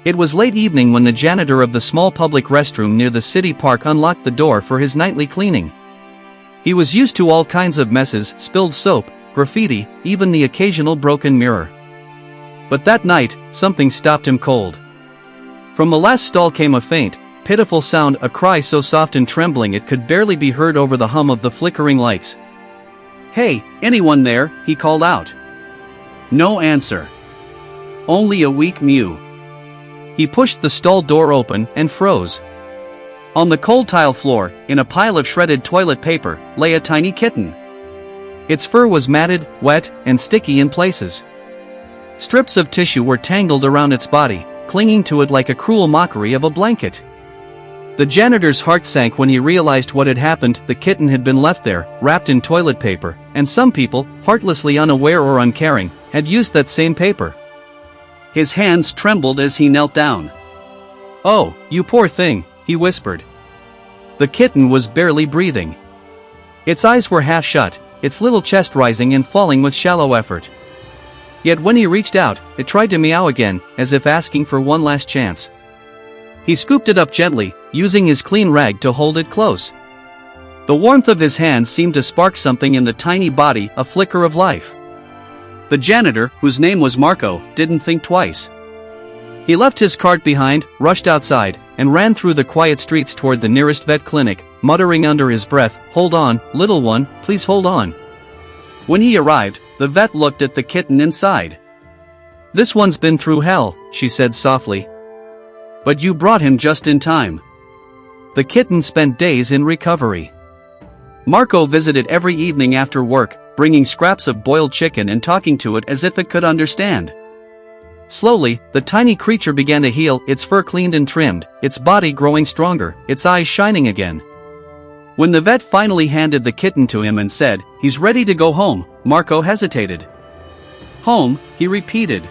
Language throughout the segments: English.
It was late evening when the janitor of the small public restroom near the city park unlocked the door for his nightly cleaning. He was used to all kinds of messes, spilled soap, graffiti, even the occasional broken mirror. But that night, something stopped him cold. From the last stall came a faint, pitiful sound, a cry so soft and trembling it could barely be heard over the hum of the flickering lights. "Hey, anyone there?" he called out. No answer. Only a weak mew. He pushed the stall door open and froze. On the cold tile floor, in a pile of shredded toilet paper, lay a tiny kitten. Its fur was matted, wet, and sticky in places. Strips of tissue were tangled around its body, clinging to it like a cruel mockery of a blanket. The janitor's heart sank when he realized what had happened. The kitten had been left there, wrapped in toilet paper, and some people, heartlessly unaware or uncaring, had used that same paper. His hands trembled as he knelt down. "Oh, you poor thing," he whispered. The kitten was barely breathing. Its eyes were half shut, its little chest rising and falling with shallow effort. Yet when he reached out, it tried to meow again, as if asking for one last chance. He scooped it up gently, using his clean rag to hold it close. The warmth of his hands seemed to spark something in the tiny body, a flicker of life. The janitor, whose name was Marco, didn't think twice. He left his cart behind, rushed outside, and ran through the quiet streets toward the nearest vet clinic, muttering under his breath, "Hold on, little one, please hold on." When he arrived, the vet looked at the kitten inside. "This one's been through hell," she said softly. "But you brought him just in time." The kitten spent days in recovery. Marco visited every evening after work, bringing scraps of boiled chicken and talking to it as if it could understand. Slowly, the tiny creature began to heal, its fur cleaned and trimmed, its body growing stronger, its eyes shining again. When the vet finally handed the kitten to him and said, "He's ready to go home," Marco hesitated. "Home?" he repeated.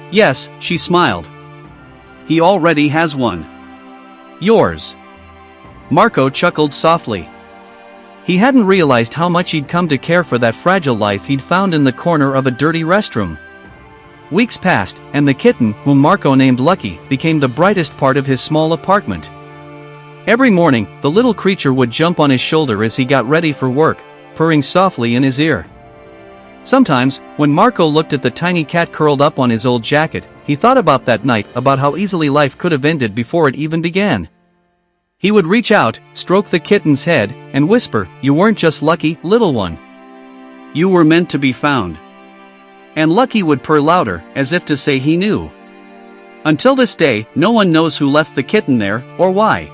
"Yes," she smiled. "He already has one. Yours." Marco chuckled softly. He hadn't realized how much he'd come to care for that fragile life he'd found in the corner of a dirty restroom. Weeks passed, and the kitten, whom Marco named Lucky, became the brightest part of his small apartment. Every morning, the little creature would jump on his shoulder as he got ready for work, purring softly in his ear. Sometimes, when Marco looked at the tiny cat curled up on his old jacket, he thought about that night, about how easily life could have ended before it even began. He would reach out, stroke the kitten's head, and whisper, "You weren't just lucky, little one. You were meant to be found." And Lucky would purr louder, as if to say he knew. Until this day, no one knows who left the kitten there, or why.